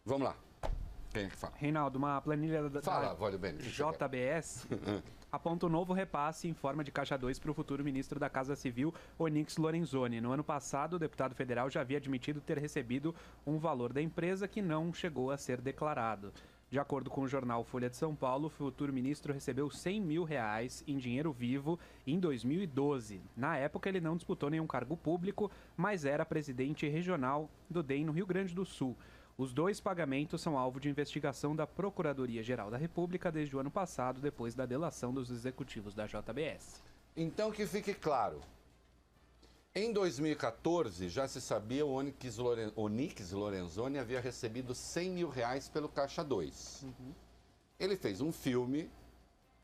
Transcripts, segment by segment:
Vamos lá. Quem é que fala? Reinaldo, uma planilha Fala, Vólio Bene. JBS aponta um novo repasse em forma de caixa 2 para o futuro ministro da Casa Civil, Onyx Lorenzoni. No ano passado, o deputado federal já havia admitido ter recebido um valor da empresa que não chegou a ser declarado. De acordo com o jornal Folha de São Paulo, o futuro ministro recebeu R$100 mil em dinheiro vivo em 2012. Na época, ele não disputou nenhum cargo público, mas era presidente regional do DEM no Rio Grande do Sul. Os dois pagamentos são alvo de investigação da Procuradoria-Geral da República desde o ano passado, depois da delação dos executivos da JBS. Então, que fique claro. Em 2014, já se sabia o Onyx Lorenzoni havia recebido R$100 mil pelo Caixa 2. Ele fez um filme,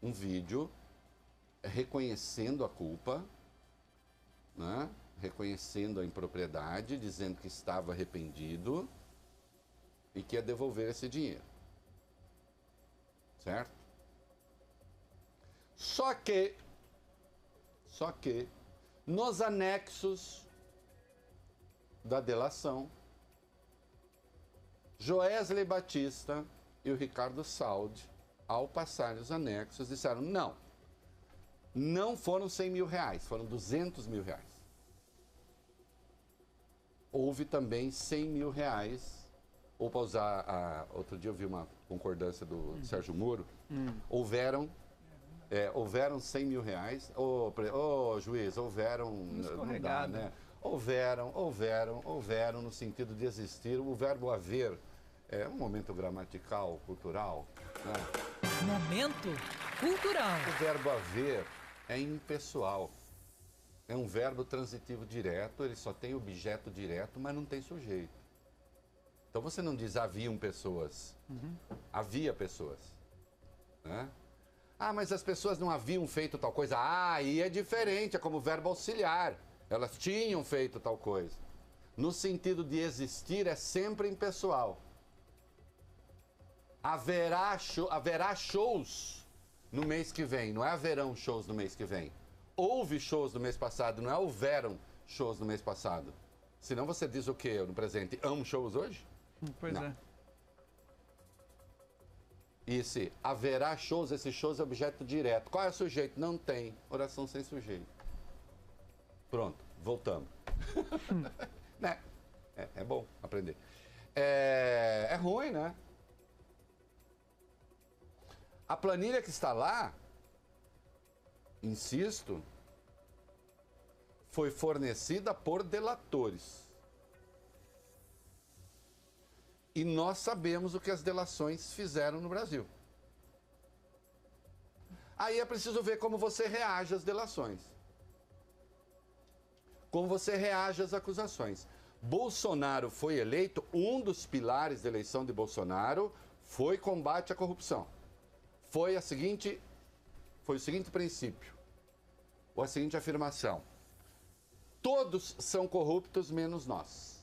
um vídeo, reconhecendo a culpa, né? Reconhecendo a impropriedade, dizendo que estava arrependido e que ia devolver esse dinheiro. Certo? Só que, nos anexos da delação, Joesley Batista e o Ricardo Saldi, ao passarem os anexos, disseram: não foram R$100 mil, foram R$200 mil. Houve também R$100 mil, ou para usar, outro dia eu vi uma concordância do Sérgio Moro, houveram R$100 mil, juiz, houveram, não dá, né? Houveram no sentido de existir. O verbo haver é um momento gramatical, cultural, né? Momento cultural. O verbo haver é impessoal. É um verbo transitivo direto, ele só tem objeto direto, mas não tem sujeito. Então você não diz haviam pessoas, havia pessoas, né? Ah, mas as pessoas não haviam feito tal coisa. Ah, aí é diferente, é como verbo auxiliar. Elas tinham feito tal coisa. No sentido de existir, é sempre impessoal. Haverá shows no mês que vem, não é haverão shows no mês que vem. Houve shows no mês passado, não é houveram shows no mês passado. Senão você diz o quê no presente? Hão shows hoje? Pois não. é. E se haverá shows, esse shows é objeto direto. Qual é o sujeito? Não tem. Oração sem sujeito. Pronto, voltamos. Né? É bom aprender. É ruim, né? A planilha que está lá, insisto, foi fornecida por delatores. E nós sabemos o que as delações fizeram no Brasil. Aí é preciso ver como você reage às delações. Como você reage às acusações. Bolsonaro foi eleito, um dos pilares da eleição de Bolsonaro foi combate à corrupção. Foi o seguinte princípio, ou a seguinte afirmação: todos são corruptos menos nós.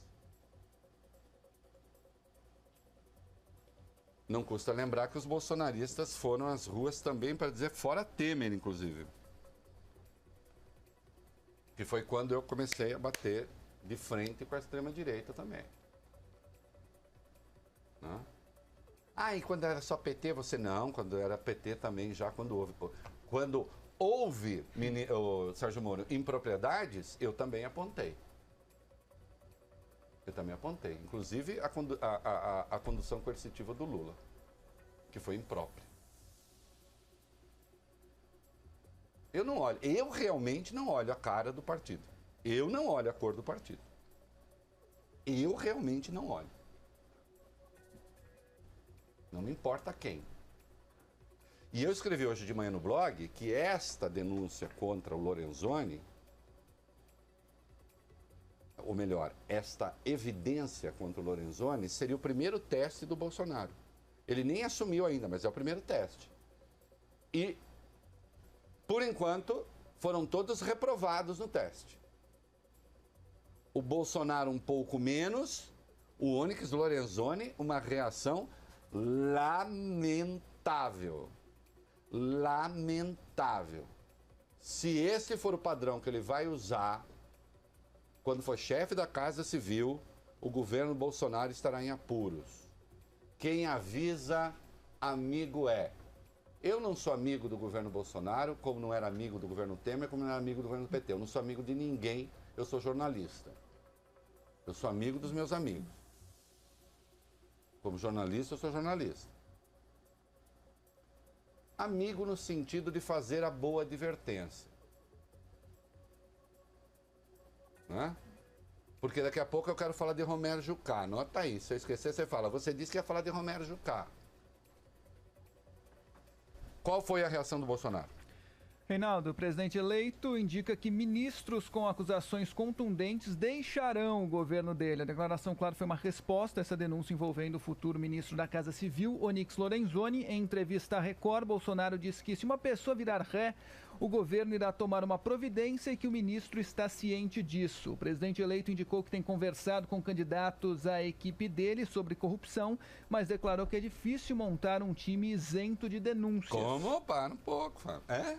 Não custa lembrar que os bolsonaristas foram às ruas também para dizer fora Temer, inclusive. Que foi quando eu comecei a bater de frente com a extrema-direita também. Né? Ah, e quando era só PT, você não. Quando era PT também, já quando houve. Quando houve, Sérgio Moro, impropriedades, eu também apontei. Inclusive a condução coercitiva do Lula, que foi imprópria. Eu realmente não olho a cara do partido. Eu não olho a cor do partido. Eu realmente não olho. Não me importa quem. E eu escrevi hoje de manhã no blog que esta denúncia contra o Lorenzoni, ou melhor, esta evidência contra o Lorenzoni seria o primeiro teste do Bolsonaro. Ele nem assumiu ainda, mas é o primeiro teste. E, por enquanto, foram todos reprovados no teste. O Bolsonaro um pouco menos, o Onyx Lorenzoni, uma reação lamentável. Lamentável. Se esse for o padrão que ele vai usar quando for chefe da Casa Civil, o governo Bolsonaro estará em apuros. Quem avisa, amigo é. Eu não sou amigo do governo Bolsonaro, como não era amigo do governo Temer, como não era amigo do governo PT. Eu não sou amigo de ninguém, eu sou jornalista. Eu sou amigo dos meus amigos. Como jornalista, eu sou jornalista. Amigo no sentido de fazer a boa advertência. Né? Porque daqui a pouco eu quero falar de Romero Jucá. Anota aí, se eu esquecer, você fala. Você disse que ia falar de Romero Jucá. Qual foi a reação do Bolsonaro? Reinaldo, o presidente eleito indica que ministros com acusações contundentes deixarão o governo dele. A declaração, claro, foi uma resposta a essa denúncia envolvendo o futuro ministro da Casa Civil, Onyx Lorenzoni. Em entrevista à Record, Bolsonaro disse que se uma pessoa virar ré, o governo irá tomar uma providência e que o ministro está ciente disso. O presidente eleito indicou que tem conversado com candidatos à equipe dele sobre corrupção, mas declarou que é difícil montar um time isento de denúncias. Como? Para um pouco, Fábio. É?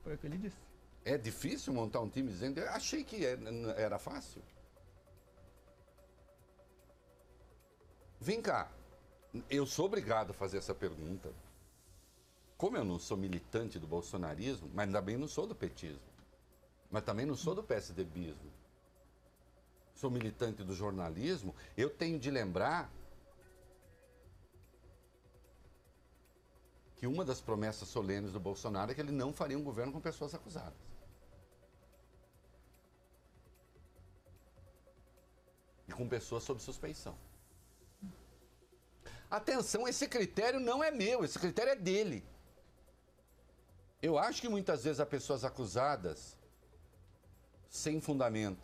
Foi o que ele disse. É difícil montar um time isento? Eu achei que era fácil. Vem cá, eu sou obrigado a fazer essa pergunta. Como eu não sou militante do bolsonarismo, mas também não sou do petismo, mas também não sou do PSDBismo, sou militante do jornalismo, eu tenho de lembrar que uma das promessas solenes do Bolsonaro é que ele não faria um governo com pessoas acusadas. E com pessoas sob suspeição. Atenção, esse critério não é meu, esse critério é dele. Eu acho que muitas vezes há pessoas acusadas sem fundamento.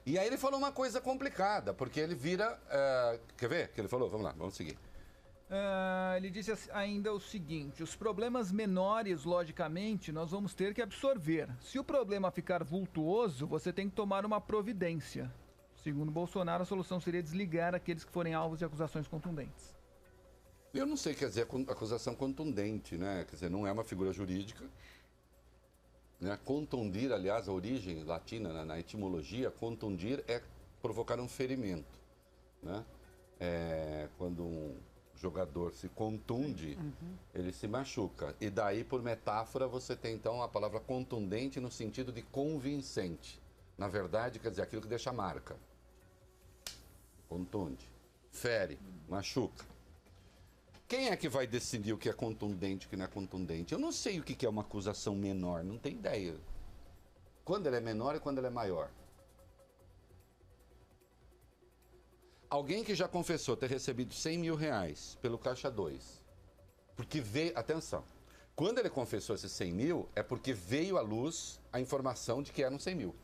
E aí ele falou uma coisa complicada, porque ele vira... quer ver o que ele falou? Vamos lá, vamos seguir. Ele disse ainda o seguinte: os problemas menores, logicamente, nós vamos ter que absorver. Se o problema ficar vultuoso, você tem que tomar uma providência. Segundo Bolsonaro, a solução seria desligar aqueles que forem alvos de acusações contundentes. Eu não sei o que quer dizer acusação contundente, né? Quer dizer, não é uma figura jurídica. Né? Contundir, aliás, a origem latina, na etimologia, contundir é provocar um ferimento. Né? Quando um jogador se contunde, ele se machuca. E daí, por metáfora, você tem então a palavra contundente no sentido de convincente. Na verdade, quer dizer, aquilo que deixa marca. Contunde, fere, machuca. Quem é que vai decidir o que é contundente e o que não é contundente? Eu não sei o que é uma acusação menor, não tenho ideia. Quando ela é menor e quando ela é maior. Alguém que já confessou ter recebido 100 mil reais pelo Caixa 2, porque veio... Atenção, quando ele confessou esses 100 mil, é porque veio à luz a informação de que eram 100 mil.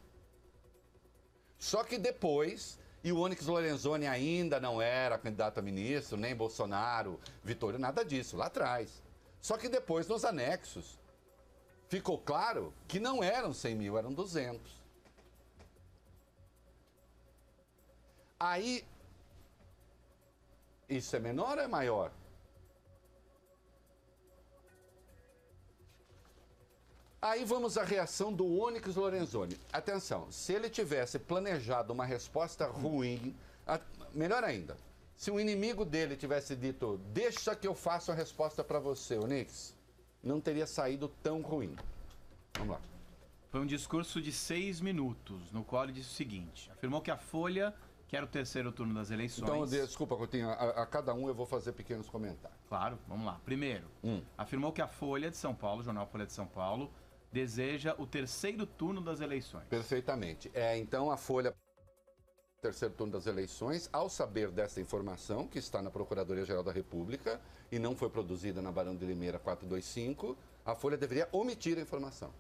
Só que depois... E o Onyx Lorenzoni ainda não era candidato a ministro, nem Bolsonaro, Vitória, nada disso, lá atrás. Só que depois, nos anexos, ficou claro que não eram 100 mil, eram 200. Aí, isso é menor ou é maior? Aí vamos à reação do Onyx Lorenzoni. Atenção, se ele tivesse planejado uma resposta ruim, melhor ainda, se o inimigo dele tivesse dito, deixa que eu faça a resposta para você, Onyx, não teria saído tão ruim. Vamos lá. Foi um discurso de 6 minutos, no qual ele disse o seguinte, afirmou que a Folha, que era o terceiro turno das eleições... Então, desculpa, Coutinho, a cada um eu vou fazer pequenos comentários. Claro, vamos lá. Primeiro, afirmou que a Folha de São Paulo, o jornal Folha de São Paulo, deseja o terceiro turno das eleições. Perfeitamente. Então a Folha, terceiro turno das eleições, ao saber dessa informação, que está na Procuradoria-Geral da República e não foi produzida na Barão de Limeira 425, a Folha deveria omitir a informação.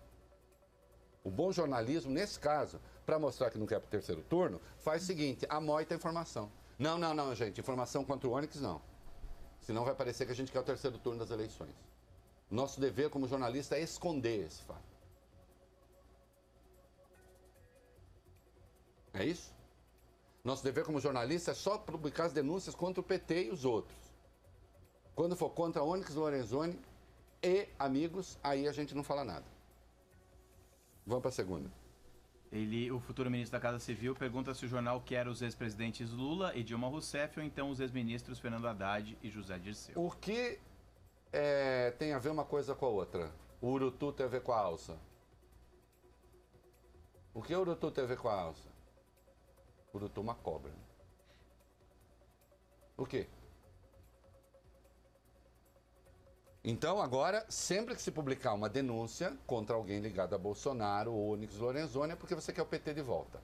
O bom jornalismo, nesse caso, para mostrar que não quer para o terceiro turno, faz o seguinte, amoita a informação. Não, gente, informação contra o Onyx não. Senão vai parecer que a gente quer o terceiro turno das eleições. Nosso dever como jornalista é esconder esse fato. É isso? Nosso dever como jornalista é só publicar as denúncias contra o PT e os outros. Quando for contra Onyx Lorenzoni e amigos, aí a gente não fala nada. Vamos para a segunda. O futuro ministro da Casa Civil pergunta se o jornal quer os ex-presidentes Lula e Dilma Rousseff ou então os ex-ministros Fernando Haddad e José Dirceu. O que tem a ver uma coisa com a outra? O Urutu tem a ver com a alça. O que o Urutu tem a ver com a alça? O Urutu é uma cobra. O quê? Então, agora, sempre que se publicar uma denúncia contra alguém ligado a Bolsonaro ou Onyx Lorenzoni, é porque você quer o PT de volta.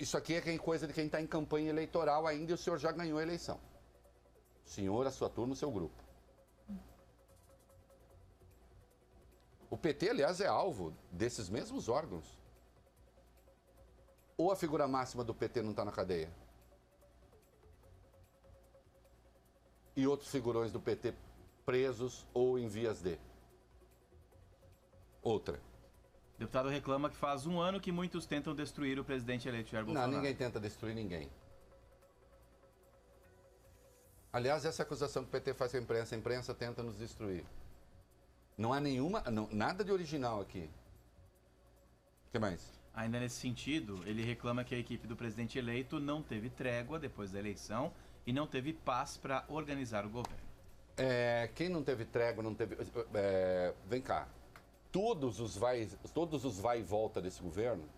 Isso aqui é coisa de quem está em campanha eleitoral ainda e o senhor já ganhou a eleição. O senhor, a sua turma, o seu grupo. O PT, aliás, é alvo desses mesmos órgãos. Ou a figura máxima do PT não está na cadeia? E outros figurões do PT presos ou em vias de. Outra. O deputado reclama que faz um ano que muitos tentam destruir o presidente eleito Jair Bolsonaro. Não, ninguém tenta destruir ninguém. Aliás, essa acusação que o PT faz com a imprensa tenta nos destruir. Não há nada de original aqui. O que mais? Ainda nesse sentido, ele reclama que a equipe do presidente eleito não teve trégua depois da eleição e não teve paz para organizar o governo. Quem não teve trégua, não teve... vem cá. Todos os vai e volta desse governo,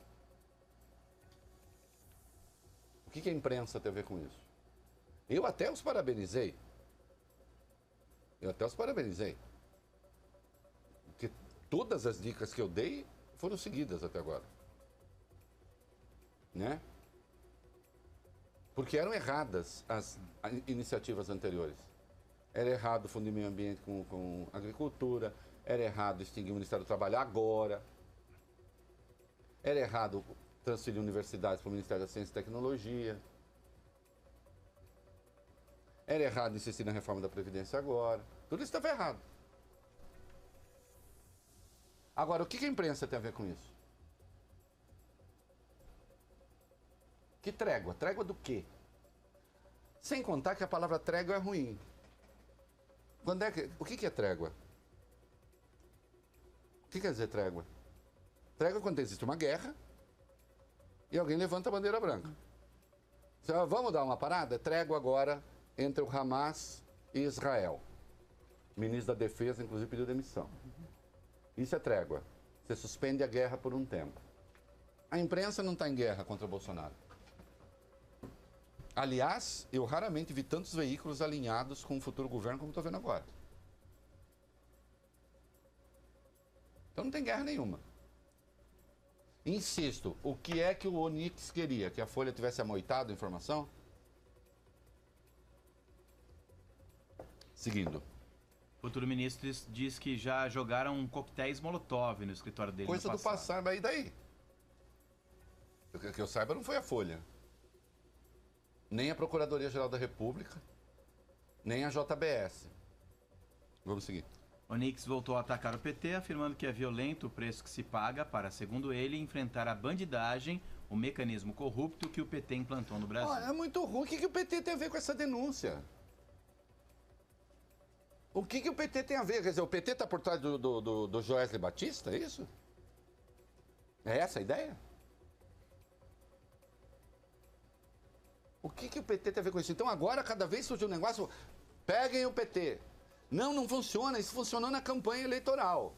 o que a imprensa tem a ver com isso? Eu até os parabenizei. Porque todas as dicas que eu dei foram seguidas até agora. Né? Porque eram erradas as iniciativas anteriores. Era errado fundir meio ambiente com agricultura, era errado extinguir o Ministério do Trabalho agora, era errado transferir universidades para o Ministério da Ciência e Tecnologia, era errado insistir na reforma da Previdência agora, tudo isso estava errado. Agora, o que a imprensa tem a ver com isso? Que trégua? Trégua do quê? Sem contar que a palavra trégua é ruim. O que é trégua? O que quer dizer trégua? Trégua é quando existe uma guerra e alguém levanta a bandeira branca. Vamos dar uma parada? Trégua agora entre o Hamas e Israel. O ministro da Defesa, inclusive, pediu demissão. Isso é trégua. Você suspende a guerra por um tempo. A imprensa não está em guerra contra o Bolsonaro. Aliás, eu raramente vi tantos veículos alinhados com o futuro governo como estou vendo agora. Então não tem guerra nenhuma. Insisto, o que é que o Onyx queria? Que a Folha tivesse amoitado a informação? Seguindo. O futuro ministro diz que já jogaram coquetéis Molotov no escritório dele. Coisa do passado, mas e daí? Que eu saiba, não foi a Folha. Nem a Procuradoria-Geral da República, nem a JBS. Vamos seguir. Onyx voltou a atacar o PT, afirmando que é violento o preço que se paga para, segundo ele, enfrentar a bandidagem, o mecanismo corrupto que o PT implantou no Brasil. É muito ruim. O que o PT tem a ver com essa denúncia? O que o PT tem a ver? Quer dizer, o PT está por trás do Joesley Batista, é isso? É essa a ideia? O que o PT tem a ver com isso? Então agora, cada vez surge um negócio, peguem o PT. Não funciona. Isso funcionou na campanha eleitoral.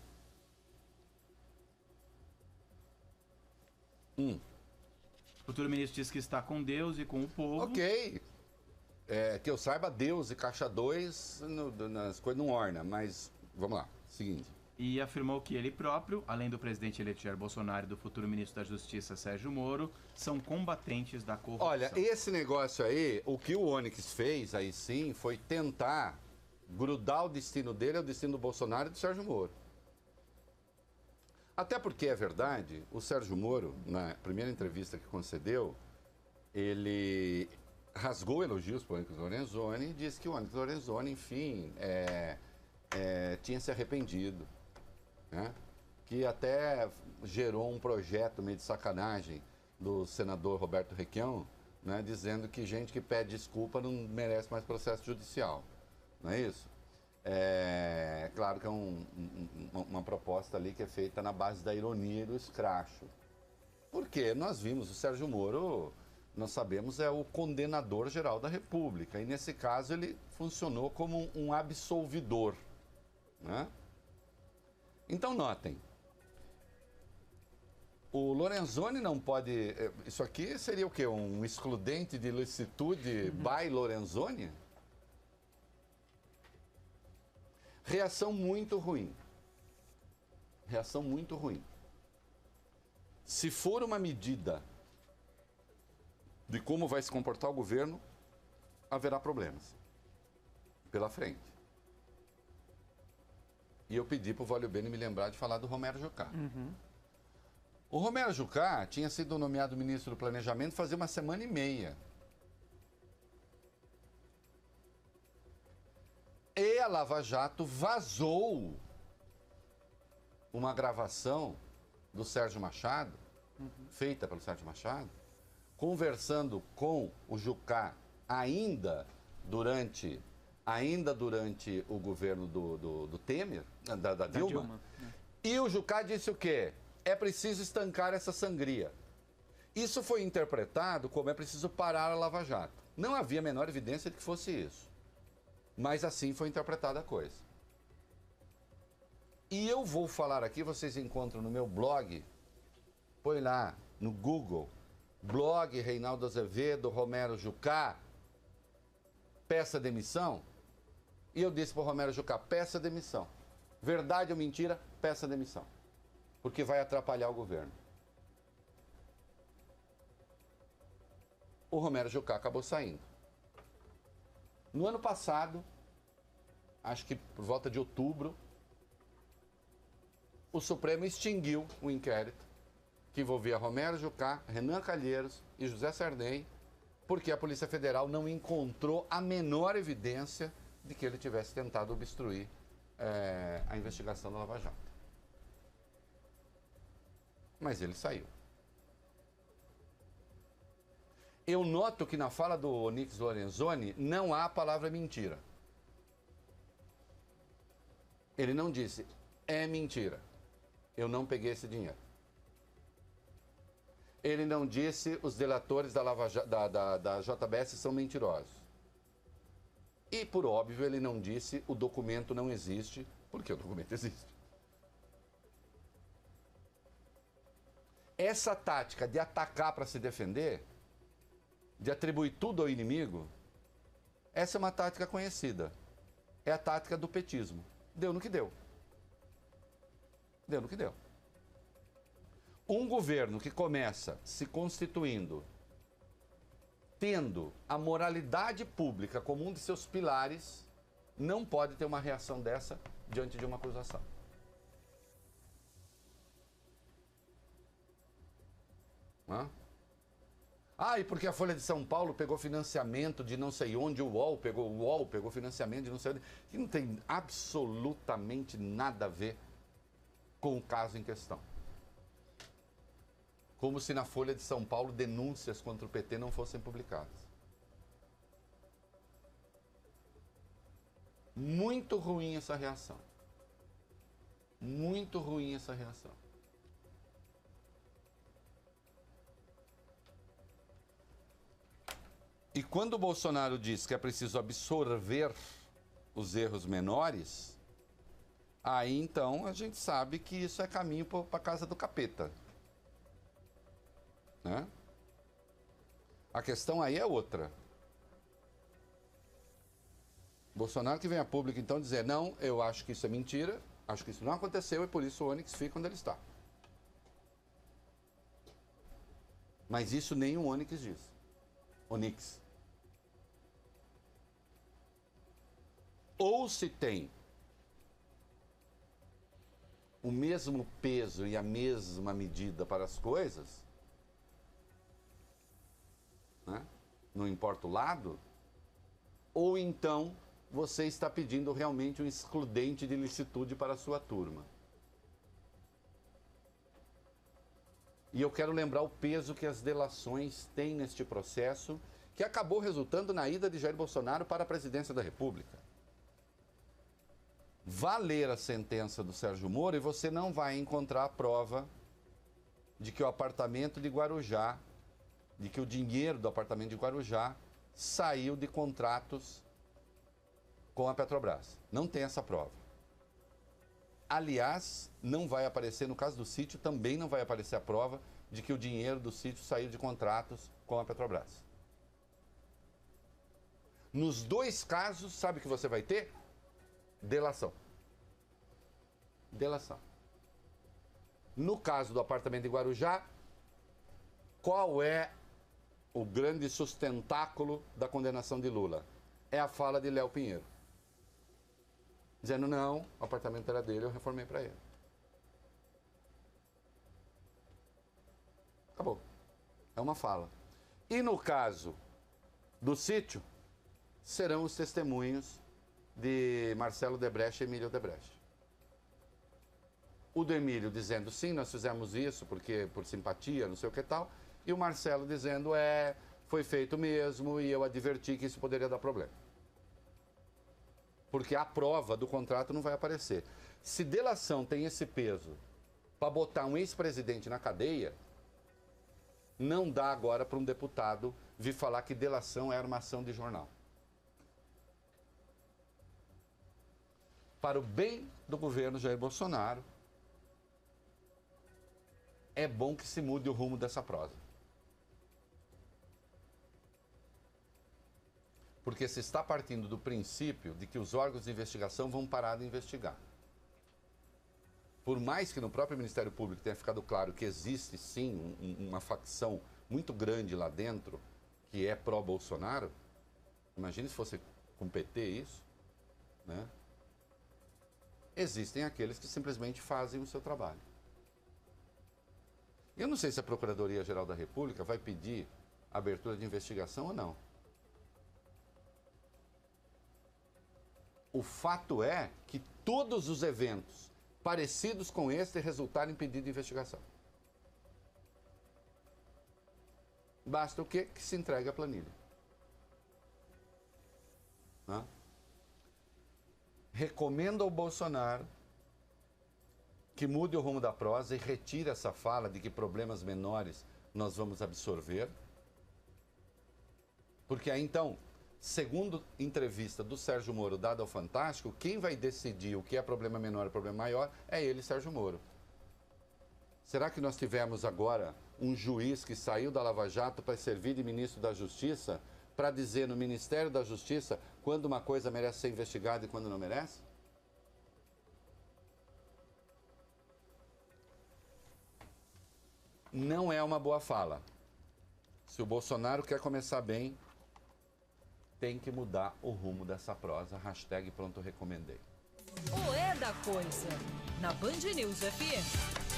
O futuro ministro diz que está com Deus e com o povo. Ok. Que eu saiba, Deus e Caixa 2 nas coisas não orna, mas vamos lá. Seguinte. E afirmou que ele próprio, além do presidente eleito Jair Bolsonaro e do futuro ministro da Justiça, Sérgio Moro, são combatentes da corrupção. Olha, esse negócio aí, o que o Onyx fez, aí sim, foi tentar grudar o destino dele ao destino do Bolsonaro e do Sérgio Moro. Até porque, é verdade, o Sérgio Moro, na primeira entrevista que concedeu, ele rasgou elogios para o Onyx Lorenzoni e disse que o Onyx Lorenzoni, enfim, tinha se arrependido. Né? Que até gerou um projeto meio de sacanagem do senador Roberto Requião, né? Dizendo que gente que pede desculpa não merece mais processo judicial. Não é isso? É claro que é uma proposta ali que é feita na base da ironia e do escracho. Porque nós vimos o Sérgio Moro, nós sabemos, é o condenador geral da República. E nesse caso ele funcionou como um absolvidor, né? Então notem, o Lorenzoni não pode... Isso aqui seria o quê? Um excludente de ilicitude by Lorenzoni? Reação muito ruim. Reação muito ruim. Se for uma medida de como vai se comportar o governo, haverá problemas pela frente. E eu pedi para o Vólio Bene me lembrar de falar do Romero Jucá. O Romero Jucá tinha sido nomeado ministro do Planejamento fazia uma semana e meia. E a Lava Jato vazou uma gravação do Sérgio Machado, feita pelo Sérgio Machado, conversando com o Jucá ainda durante o governo do Temer, da Dilma. E o Jucá disse o quê? É preciso estancar essa sangria. Isso foi interpretado como é preciso parar a Lava Jato. Não havia a menor evidência de que fosse isso. Mas assim foi interpretada a coisa. E eu vou falar aqui, vocês encontram no meu blog, põe lá no Google, blog Reinaldo Azevedo, Romero Jucá, peça demissão. E eu disse para o Romero Jucá, peça demissão. Verdade ou mentira, peça demissão. Porque vai atrapalhar o governo. O Romero Jucá acabou saindo. No ano passado, acho que por volta de outubro, o Supremo extinguiu o inquérito que envolvia Romero Jucá, Renan Calheiros e José Sarney, porque a Polícia Federal não encontrou a menor evidência de que ele tivesse tentado obstruir a investigação da Lava Jato. Mas ele saiu. Eu noto que na fala do Onyx Lorenzoni não há a palavra mentira. Ele não disse, é mentira, eu não peguei esse dinheiro. Ele não disse, os delatores da JBS são mentirosos. E, por óbvio, ele não disse, o documento não existe, porque o documento existe. Essa tática de atacar para se defender, de atribuir tudo ao inimigo, essa é uma tática conhecida. É a tática do petismo. Deu no que deu. Deu no que deu. Um governo que começa se constituindo, tendo a moralidade pública como um de seus pilares, não pode ter uma reação dessa diante de uma acusação. E porque a Folha de São Paulo pegou financiamento de não sei onde, o UOL pegou financiamento de não sei onde, que não tem absolutamente nada a ver com o caso em questão. Como se na Folha de São Paulo denúncias contra o PT não fossem publicadas. Muito ruim essa reação. Muito ruim essa reação. E quando o Bolsonaro diz que é preciso absorver os erros menores, aí então a gente sabe que isso é caminho para a casa do capeta. Né? A questão aí é outra. Bolsonaro que vem a público então dizer, não, eu acho que isso é mentira, acho que isso não aconteceu e por isso o Onyx fica onde ele está. Mas isso nem o Onyx diz. Onyx. Ou se tem o mesmo peso e a mesma medida para as coisas, né? Não importa o lado, ou então você está pedindo realmente um excludente de ilicitude para a sua turma. E eu quero lembrar o peso que as delações têm neste processo, que acabou resultando na ida de Jair Bolsonaro para a presidência da República. valer a sentença do Sérgio Moro e você não vai encontrar a prova de que o apartamento de Guarujá, de que o dinheiro do apartamento de Guarujá saiu de contratos com a Petrobras. Não tem essa prova. Aliás, não vai aparecer, no caso do sítio, também não vai aparecer a prova de que o dinheiro do sítio saiu de contratos com a Petrobras. Nos dois casos, sabe o que você vai ter? Delação. Delação. No caso do apartamento de Guarujá, qual é o grande sustentáculo da condenação de Lula? É a fala de Léo Pinheiro. Dizendo, não, o apartamento era dele, eu reformei para ele. Acabou. É uma fala. E no caso do sítio, serão os testemunhos de Marcelo Debrecht e Emílio Debrecht. O do Emílio dizendo, sim, nós fizemos isso porque por simpatia, não sei o que tal, e o Marcelo dizendo, foi feito mesmo e eu adverti que isso poderia dar problema. Porque a prova do contrato não vai aparecer. Se delação tem esse peso para botar um ex-presidente na cadeia, não dá agora para um deputado vir falar que delação é armação de jornal. Para o bem do governo Jair Bolsonaro, é bom que se mude o rumo dessa prosa. Porque se está partindo do princípio de que os órgãos de investigação vão parar de investigar. Por mais que no próprio Ministério Público tenha ficado claro que existe sim uma facção muito grande lá dentro que é pró-Bolsonaro, imagine se fosse com PT isso, né? Existem aqueles que simplesmente fazem o seu trabalho. Eu não sei se a Procuradoria-Geral da República vai pedir abertura de investigação ou não. O fato é que todos os eventos parecidos com este resultaram em pedido de investigação. Basta o quê? Que se entregue a planilha. Hã? Recomendo ao Bolsonaro que mude o rumo da prosa e retire essa fala de que problemas menores nós vamos absorver. Porque aí então, segundo entrevista do Sérgio Moro dada ao Fantástico, quem vai decidir o que é problema menor e problema maior é ele, Sérgio Moro. Será que nós tivemos agora um juiz que saiu da Lava Jato para servir de ministro da Justiça para dizer no Ministério da Justiça quando uma coisa merece ser investigada e quando não merece? Não é uma boa fala. Se o Bolsonaro quer começar bem, tem que mudar o rumo dessa prosa. #pronto recomendei. O É da Coisa, na Band News FM.